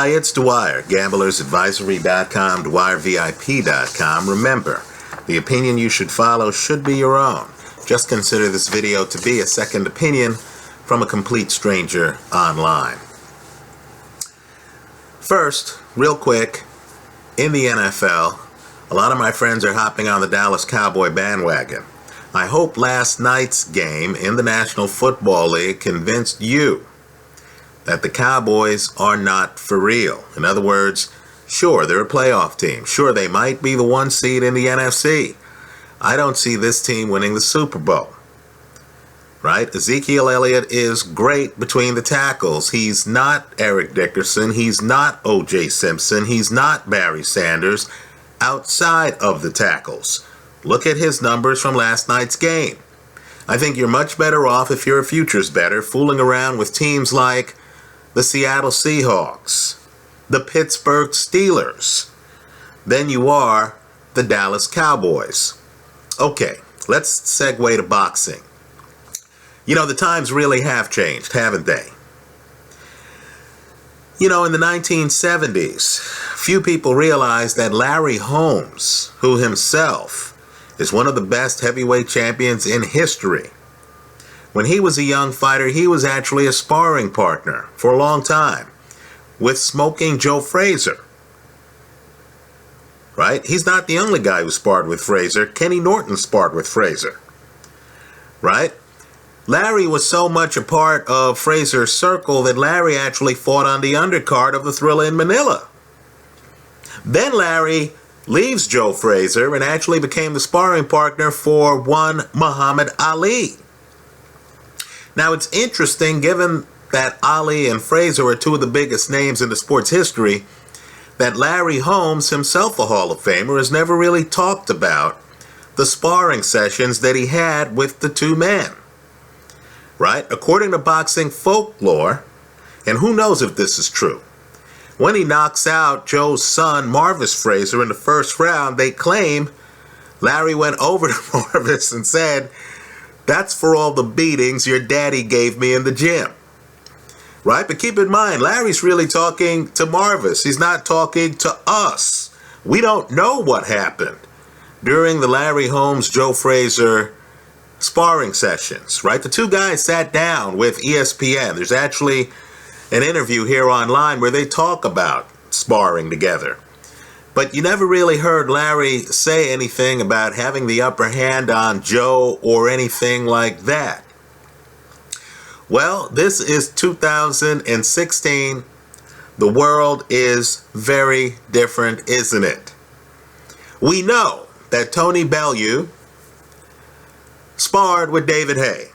Hi, it's Dwyer, gamblersadvisory.com, dwyervip.com. Remember, the opinion you should follow should be your own. Just consider this video to be a second opinion from a complete stranger online. First, real quick, in the NFL, a lot of my friends are hopping on the Dallas Cowboy bandwagon. I hope last night's game in the National Football League convinced you that the Cowboys are not for real. In other words, sure, they're a playoff team. Sure, they might be the 1 seed in the NFC. I don't see this team winning the Super Bowl. Right? Ezekiel Elliott is great between the tackles. He's not Eric Dickerson. He's not O.J. Simpson. He's not Barry Sanders outside of the tackles. Look at his numbers from last night's game. I think you're much better off, if you're a futures bettor, fooling around with teams like the Seattle Seahawks, the Pittsburgh Steelers, than you are the Dallas Cowboys. Okay, let's segue to boxing. You know, the times really have changed, haven't they? You know, in the 1970s, few people realized that Larry Holmes, who himself is one of the best heavyweight champions in history, when he was a young fighter, he was actually a sparring partner for a long time with Smoking Joe Frazier. Right? He's not the only guy who sparred with Frazier. Kenny Norton sparred with Frazier. Right? Larry was so much a part of Frazier's circle that Larry actually fought on the undercard of the Thrilla in Manila. Then Larry leaves Joe Frazier and actually became the sparring partner for one Muhammad Ali. Now, it's interesting, given that Ali and Frazier are two of the biggest names in the sport's history, that Larry Holmes, himself a Hall of Famer, has never really talked about the sparring sessions that he had with the two men. Right? According to boxing folklore, and who knows if this is true, when he knocks out Joe's son, Marvis Frazier, in the first round, they claim Larry went over to Marvis and said, "That's for all the beatings your daddy gave me in the gym." Right? But keep in mind, Larry's really talking to Marvis. He's not talking to us. We don't know what happened during the Larry Holmes, Joe Frazier sparring sessions. Right? The two guys sat down with ESPN. There's actually an interview here online where they talk about sparring together. But you never really heard Larry say anything about having the upper hand on Joe or anything like that. Well, this is 2016. The world is very different, isn't it? We know that Tony Bellew sparred with David Haye.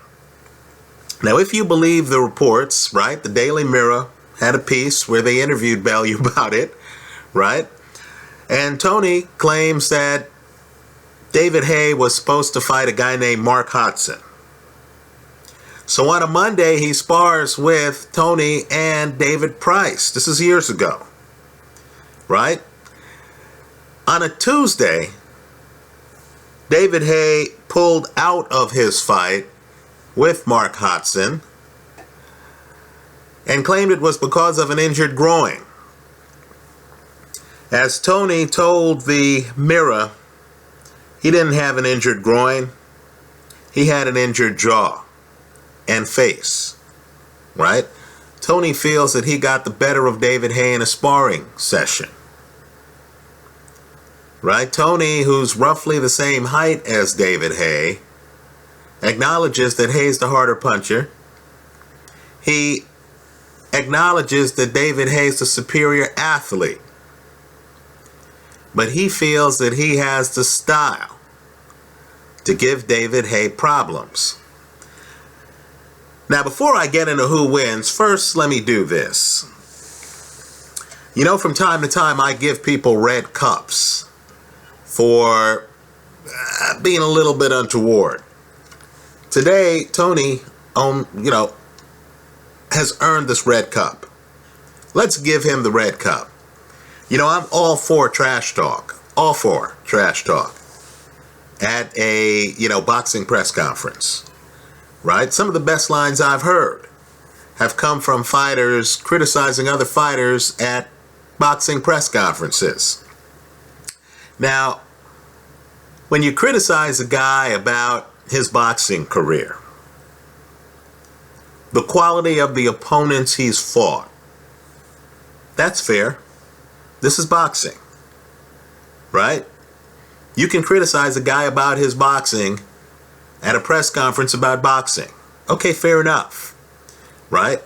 Now, if you believe the reports, right, the Daily Mirror had a piece where they interviewed Bellew about it, right? And Tony claims that David Haye was supposed to fight a guy named Mark Hodson. So on a Monday, he spars with Tony and David Price. This is years ago, right? On a Tuesday, David Haye pulled out of his fight with Mark Hodson and claimed it was because of an injured groin. As Tony told the Mirror, he didn't have an injured groin. He had an injured jaw and face, right? Tony feels that he got the better of David Haye in a sparring session, right? Tony, who's roughly the same height as David Haye, acknowledges that Haye's the harder puncher. He acknowledges that David Haye's the superior athlete. But he feels that he has the style to give David Haye problems. Now, before I get into who wins, first let me do this. You know, from time to time, I give people red cups for being a little bit untoward. Today, Tony, has earned this red cup. Let's give him the red cup. You know, I'm all for trash talk. All for trash talk. At a, boxing press conference. Right? Some of the best lines I've heard have come from fighters criticizing other fighters at boxing press conferences. Now, when you criticize a guy about his boxing career, the quality of the opponents he's fought, that's fair. This is boxing, right? You can criticize a guy about his boxing at a press conference about boxing. Okay, fair enough, right?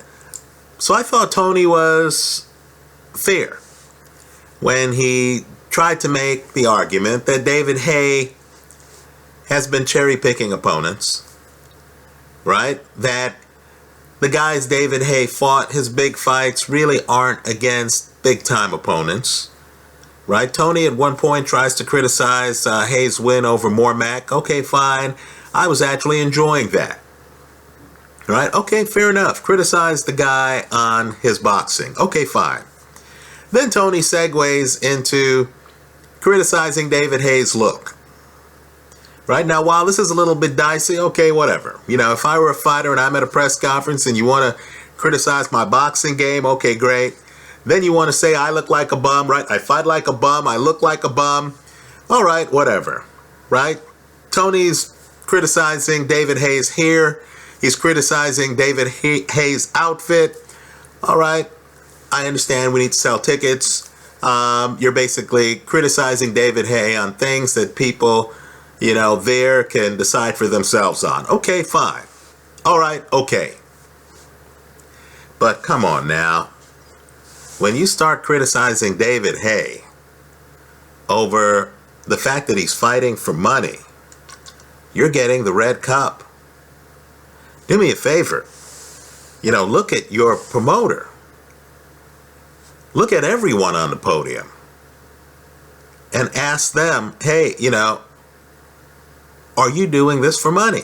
So I thought Tony was fair when he tried to make the argument that David Haye has been cherry-picking opponents, right? That the guys David Haye fought, his big fights, really aren't against big-time opponents, right? Tony at one point tries to criticize Haye's win over Mormack. Okay, fine. I was actually enjoying that, right? Okay, fair enough. Criticize the guy on his boxing. Okay, fine. Then Tony segues into criticizing David Haye's look. Right now, while this is a little bit dicey, okay, whatever. You know, if I were a fighter and I'm at a press conference and you want to criticize my boxing game, okay, great. Then you want to say I look like a bum, right? I fight like a bum, I look like a bum. All right, whatever, right? Tony's criticizing David Haye's hair. He's criticizing David Haye's outfit. All right, I understand we need to sell tickets. You're basically criticizing David Haye on things that people, you know, there can decide for themselves on. Okay, fine. All right, okay. But come on now. When you start criticizing David Haye over the fact that he's fighting for money, you're getting the red cup. Do me a favor. You know, look at your promoter. Look at everyone on the podium and ask them, hey, you know, are you doing this for money?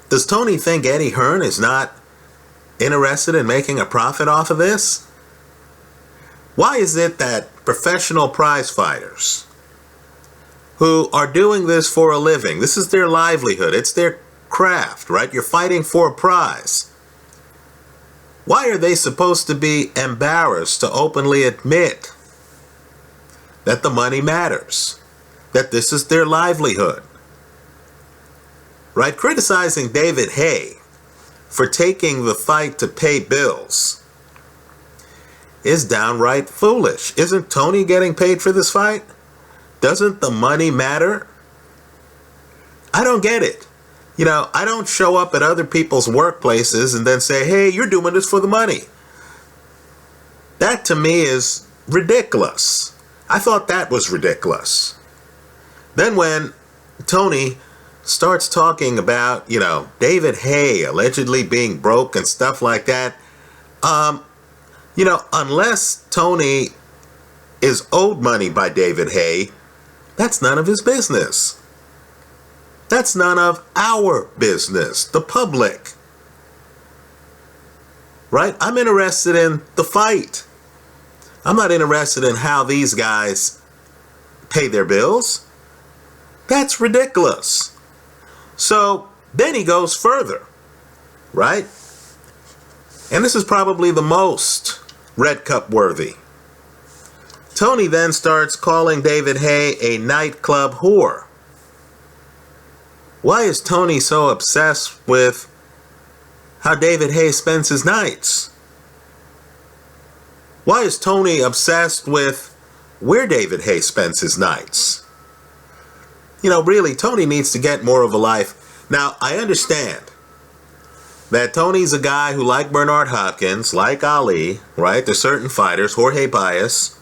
Does Tony think Eddie Hearn is not interested in making a profit off of this? Why is it that professional prize fighters who are doing this for a living, this is their livelihood, it's their craft, right? You're fighting for a prize. Why are they supposed to be embarrassed to openly admit that the money matters? That this is their livelihood, right? Criticizing David Haye for taking the fight to pay bills is downright foolish. Isn't Tony getting paid for this fight? Doesn't the money matter? I don't get it. You know, I don't show up at other people's workplaces and then say, hey, you're doing this for the money. That to me is ridiculous. I thought that was ridiculous. Then when Tony starts talking about, you know, David Haye allegedly being broke and stuff like that, you know, unless Tony is owed money by David Haye, that's none of his business. That's none of our business, the public. Right? I'm interested in the fight. I'm not interested in how these guys pay their bills. That's ridiculous. So then he goes further, right? And this is probably the most red cup worthy. Tony then starts calling David Haye a nightclub whore. Why is Tony so obsessed with how David Haye spends his nights? Why is Tony obsessed with where David Haye spends his nights? You know, really, Tony needs to get more of a life. Now, I understand that Tony's a guy who, like Bernard Hopkins, like Ali, right? There's certain fighters, Jorge Baez,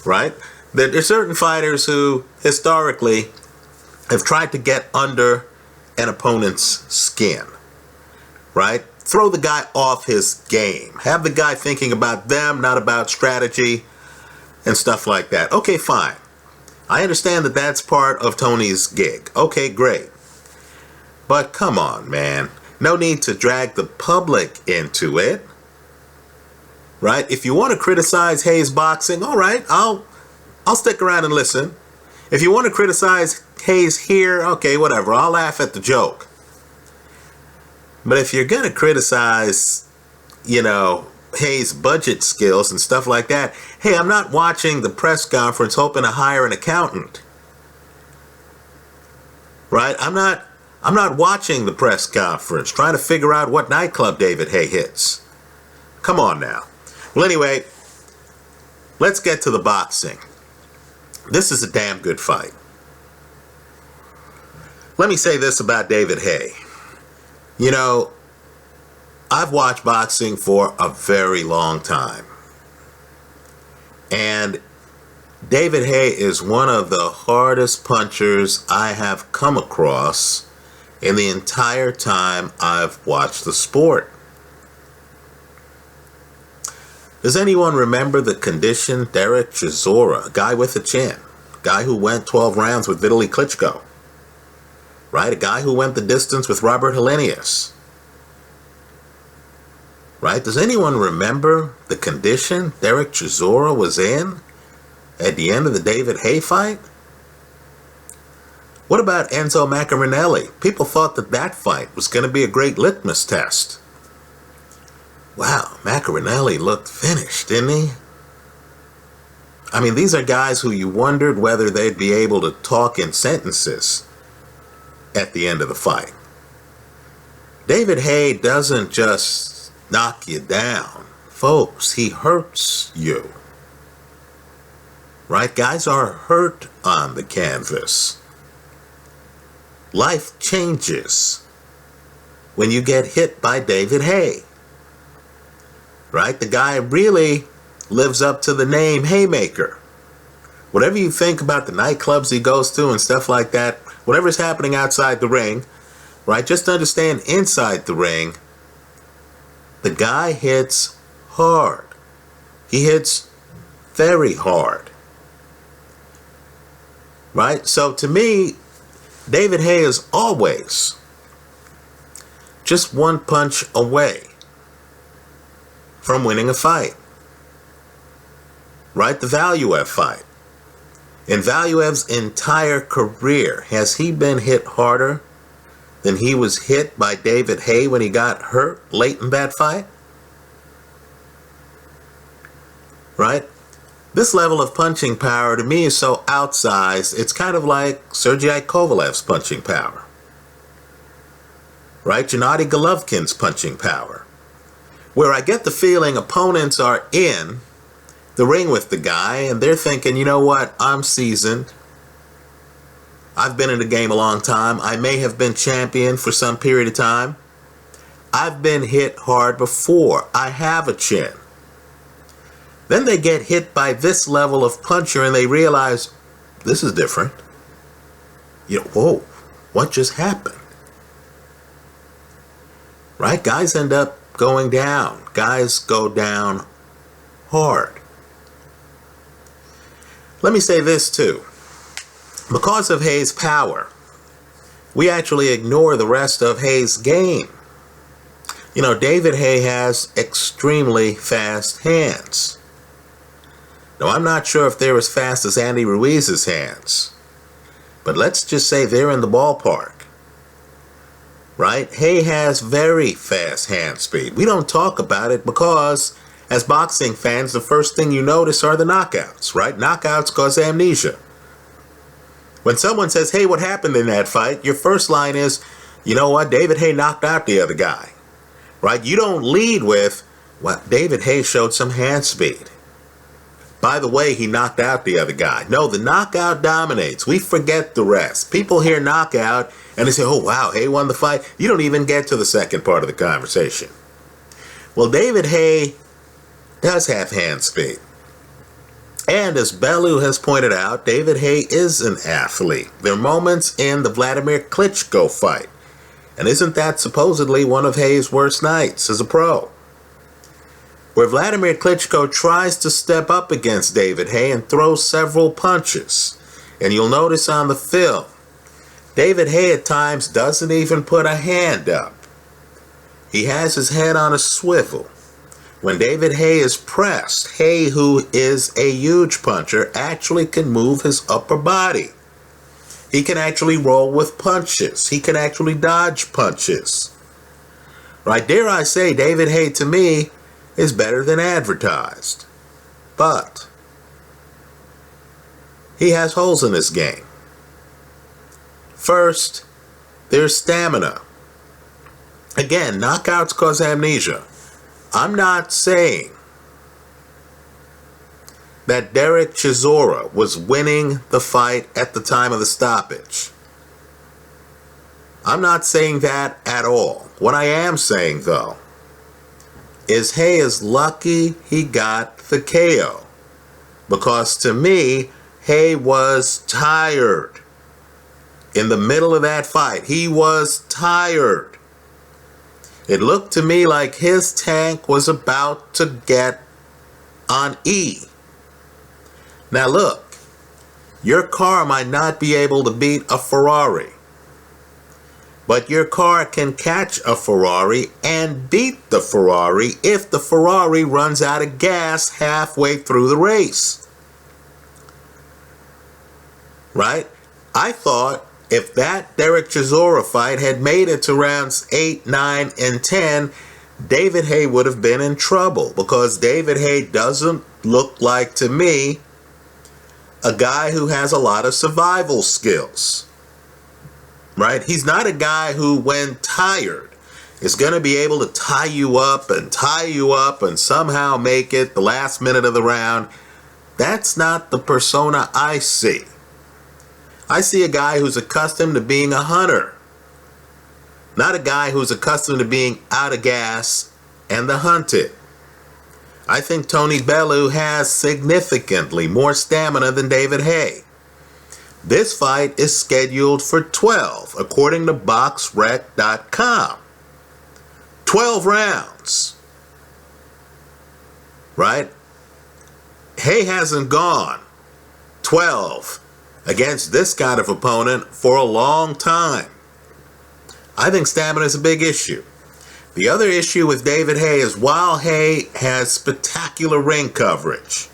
right? There's certain fighters who, historically, have tried to get under an opponent's skin, right? Throw the guy off his game. Have the guy thinking about them, not about strategy and stuff like that. Okay, fine. I understand that that's part of Tony's gig. Okay, great. But come on, man. No need to drag the public into it. Right? If you want to criticize Haye's boxing, all right, I'll stick around and listen. If you want to criticize Haye's hair, okay, whatever. I'll laugh at the joke. But if you're going to criticize, you know, Haye's budget skills and stuff like that. Hey, I'm not watching the press conference hoping to hire an accountant. Right? I'm not watching the press conference trying to figure out what nightclub David Haye hits. Come on now. Well, anyway, let's get to the boxing. This is a damn good fight. Let me say this about David Haye. You know, I've watched boxing for a very long time. And David Haye is one of the hardest punchers I have come across in the entire time I've watched the sport. Does anyone remember the conditioned Derek Chisora, a guy with a chin, a guy who went 12 rounds with Vitaly Klitschko, right? A guy who went the distance with Robert Helenius, right? Does anyone remember the condition Derek Chisora was in at the end of the David Haye fight? What about Enzo Maccarinelli? People thought that fight was going to be a great litmus test. Wow, Maccarinelli looked finished, didn't he? I mean, these are guys who you wondered whether they'd be able to talk in sentences at the end of the fight. David Haye doesn't just knock you down. Folks, he hurts you. Right? Guys are hurt on the canvas. Life changes when you get hit by David Haye. Right? The guy really lives up to the name Haymaker. Whatever you think about the nightclubs he goes to and stuff like that, whatever's happening outside the ring, right? Just understand inside the ring, the guy hits hard. He hits very hard. Right? So to me, David Haye is always just one punch away from winning a fight. Right? The Bellew fight. In Bellew's entire career, has he been hit harder than he was hit by David Haye when he got hurt late in that fight? Right? This level of punching power to me is so outsized, it's kind of like Sergei Kovalev's punching power. Right? Gennady Golovkin's punching power. Where I get the feeling opponents are in the ring with the guy and they're thinking, you know what, I'm seasoned. I've been in the game a long time. I may have been champion for some period of time. I've been hit hard before. I have a chin. Then they get hit by this level of puncher and they realize, this is different. You know, whoa, what just happened? Right? Guys end up going down. Guys go down hard. Let me say this too. Because of Haye's power, we actually ignore the rest of Haye's game. You know, David Haye has extremely fast hands. Now, I'm not sure if they're as fast as Andy Ruiz's hands, but let's just say they're in the ballpark. Right? Haye has very fast hand speed. We don't talk about it because, as boxing fans, the first thing you notice are the knockouts, right? Knockouts cause amnesia. When someone says, hey, what happened in that fight? Your first line is, you know what? David Haye knocked out the other guy, right? You don't lead with, well, David Haye showed some hand speed. By the way, he knocked out the other guy. No, the knockout dominates. We forget the rest. People hear knockout and they say, oh, wow, Haye won the fight. You don't even get to the second part of the conversation. Well, David Haye does have hand speed. And as Bellew has pointed out, David Haye is an athlete. There are moments in the Vladimir Klitschko fight. And isn't that supposedly one of Haye's worst nights as a pro? Where Vladimir Klitschko tries to step up against David Haye and throws several punches. And you'll notice on the film, David Haye at times doesn't even put a hand up. He has his head on a swivel. When David Haye is pressed, Haye, who is a huge puncher, actually can move his upper body. He can actually roll with punches. He can actually dodge punches. Right? Dare I say, David Haye, to me, is better than advertised. But he has holes in his game. First, there's stamina. Again, knockouts cause amnesia. I'm not saying that Derek Chisora was winning the fight at the time of the stoppage. I'm not saying that at all. What I am saying, though, is Haye is lucky he got the KO. Because to me, Haye was tired. In the middle of that fight, he was tired. It looked to me like his tank was about to get on E. Now look, your car might not be able to beat a Ferrari, but your car can catch a Ferrari and beat the Ferrari if the Ferrari runs out of gas halfway through the race. Right? I thought if that Derek Chisora fight had made it to rounds 8, 9, and 10, David Haye would have been in trouble, because David Haye doesn't look like, to me, a guy who has a lot of survival skills. Right? He's not a guy who, when tired, is going to be able to tie you up and somehow make it the last minute of the round. That's not the persona I see. I see a guy who's accustomed to being a hunter, not a guy who's accustomed to being out of gas and the hunted. I think Tony Bellew has significantly more stamina than David Haye. This fight is scheduled for 12, according to BoxRec.com. 12 rounds. Right? Haye hasn't gone 12 against this kind of opponent for a long time. I think stamina is a big issue. The other issue with David Haye is, while Haye has spectacular ring coverage,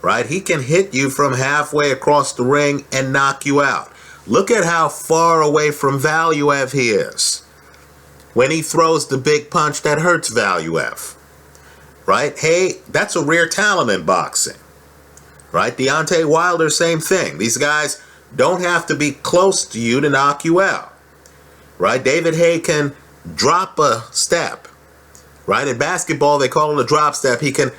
right, he can hit you from halfway across the ring and knock you out. Look at how far away from Bellew he is when he throws the big punch that hurts Bellew. Right? Haye, that's a rare talent in boxing. Right? Deontay Wilder, same thing. These guys don't have to be close to you to knock you out. Right? David Haye can drop a step. Right? In basketball, they call it a drop step. He can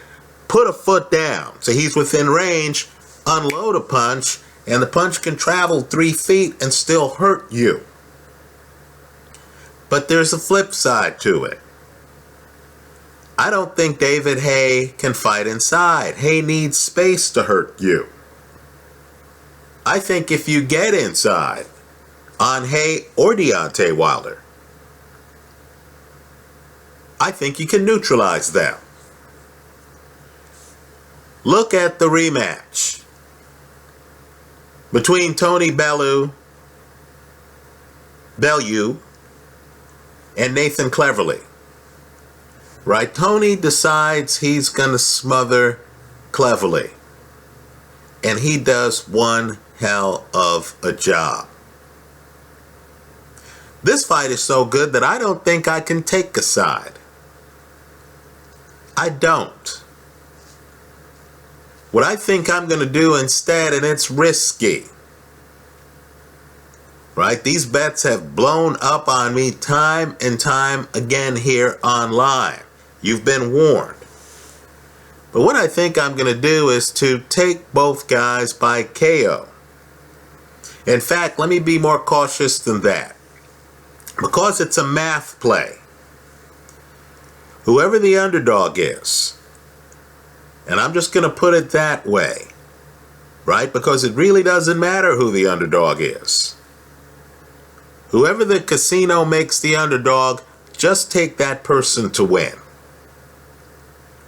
put a foot down, so he's within range, unload a punch, and the punch can travel 3 feet and still hurt you. But there's a flip side to it. I don't think David Haye can fight inside. Haye needs space to hurt you. I think if you get inside on Haye or Deontay Wilder, I think you can neutralize them. Look at the rematch between Tony Bellew and Nathan Cleverly. Right? Tony decides he's going to smother Cleverly, and he does one hell of a job. This fight is so good that I don't think I can take a side. I don't. What I think I'm going to do instead, and it's risky, right? These bets have blown up on me time and time again here online. You've been warned. But what I think I'm going to do is to take both guys by KO. In fact, let me be more cautious than that. Because it's a math play. Whoever the underdog is, and I'm just going to put it that way, right? Because it really doesn't matter who the underdog is. Whoever the casino makes the underdog, just take that person to win.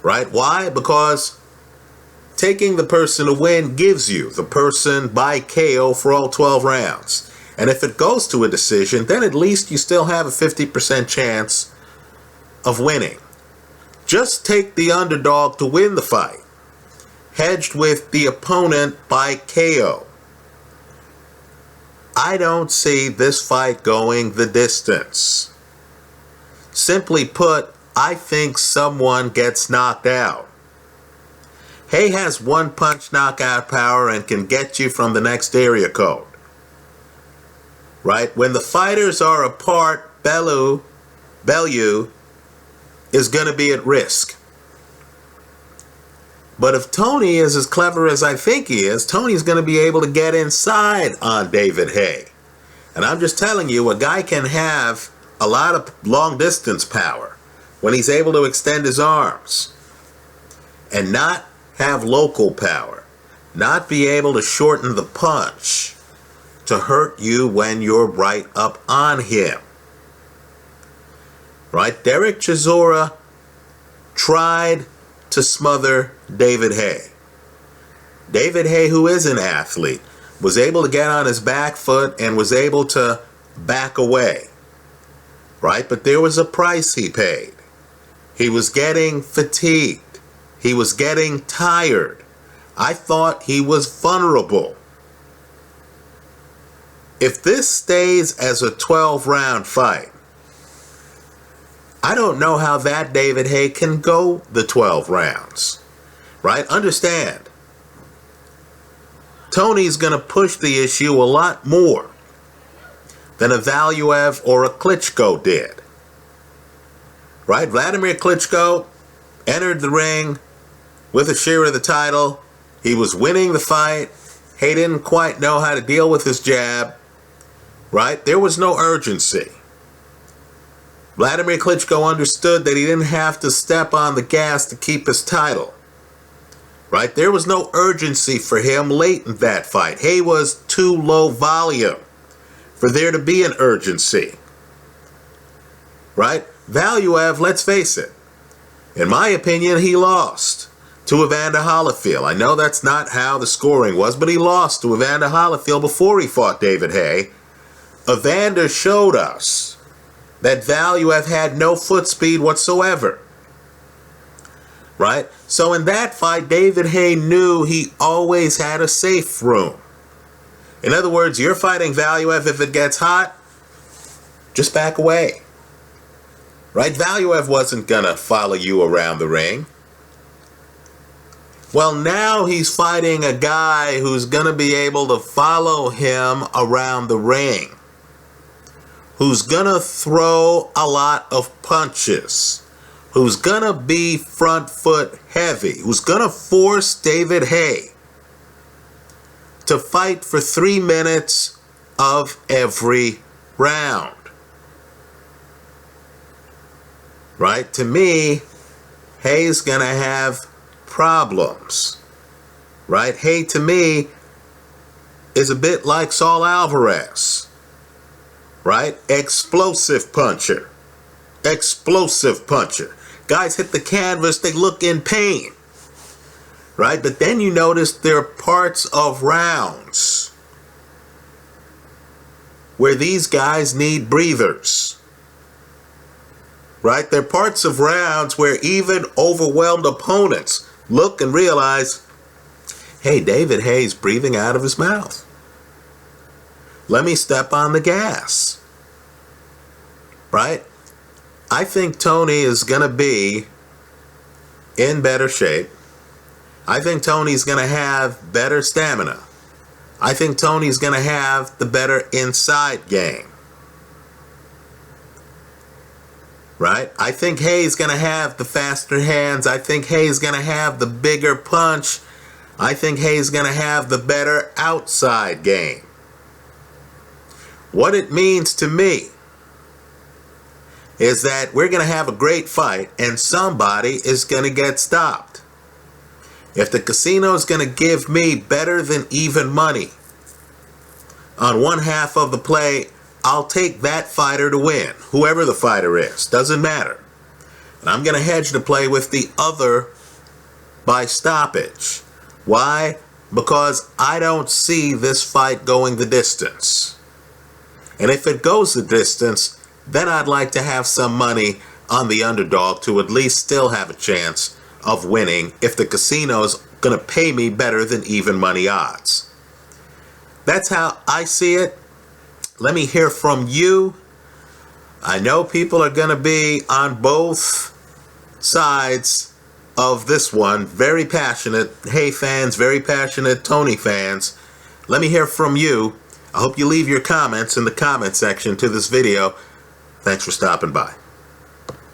Right? Why? Because taking the person to win gives you the person by KO for all 12 rounds. And if it goes to a decision, then at least you still have a 50% chance of winning. Just take the underdog to win the fight, hedged with the opponent by KO. I don't see this fight going the distance. Simply put, I think someone gets knocked out. Haye has one punch knockout power and can get you from the next area code. Right? When the fighters are apart, Bellew is going to be at risk. But if Tony is as clever as I think he is, Tony's going to be able to get inside on David Haye. And I'm just telling you, a guy can have a lot of long distance power when he's able to extend his arms and not have local power, not be able to shorten the punch to hurt you when you're right up on him. Right? Derek Chisora tried to smother David Haye. David Haye, who is an athlete, was able to get on his back foot and was able to back away. Right? But there was a price he paid. He was getting fatigued. He was getting tired. I thought he was vulnerable. If this stays as a 12-round fight, I don't know how that David Haye can go the 12 rounds. Right? Understand, Tony's going to push the issue a lot more than a Bellew or a Klitschko did. Right? Vladimir Klitschko entered the ring with a share of the title. He was winning the fight. He didn't quite know how to deal with his jab. Right? There was no urgency. Vladimir Klitschko understood that he didn't have to step on the gas to keep his title. Right? There was no urgency for him late in that fight. Haye was too low volume for there to be an urgency. Right? Bellew, let's face it, in my opinion, he lost to Evander Holyfield. I know that's not how the scoring was, but he lost to Evander Holyfield before he fought David Haye. Evander showed us that Bellew had no foot speed whatsoever. Right? So in that fight, David Haye knew he always had a safe room. In other words, you're fighting Bellew, if it gets hot, just back away. Right? Bellew wasn't going to follow you around the ring. Well, now he's fighting a guy who's going to be able to follow him around the ring, who's going to throw a lot of punches, who's going to be front foot heavy, who's going to force David Haye to fight for 3 minutes of every round. Right? To me, Haye's going to have problems. Right? Haye, to me, is a bit like Saul Alvarez. Right? Explosive puncher. Explosive puncher. Guys hit the canvas, they look in pain. Right? But then you notice there are parts of rounds where these guys need breathers. Right? There are parts of rounds where even overwhelmed opponents look and realize, hey, David Haye's breathing out of his mouth. Let me step on the gas. Right? I think Tony is going to be in better shape. I think Tony's going to have better stamina. I think Tony's going to have the better inside game. Right? I think Haye's going to have the faster hands. I think Haye's going to have the bigger punch. I think Haye's going to have the better outside game. What it means to me is that we're going to have a great fight and somebody is going to get stopped. If the casino is going to give me better than even money on one half of the play, I'll take that fighter to win, whoever the fighter is, doesn't matter. And I'm going to hedge the play with the other by stoppage. Why? Because I don't see this fight going the distance. And if it goes the distance, then I'd like to have some money on the underdog to at least still have a chance of winning if the casino's going to pay me better than even money odds. That's how I see it. Let me hear from you. I know people are going to be on both sides of this one. Very passionate Haye fans, very passionate Tony fans. Let me hear from you. I hope you leave your comments in the comment section to this video. Thanks for stopping by.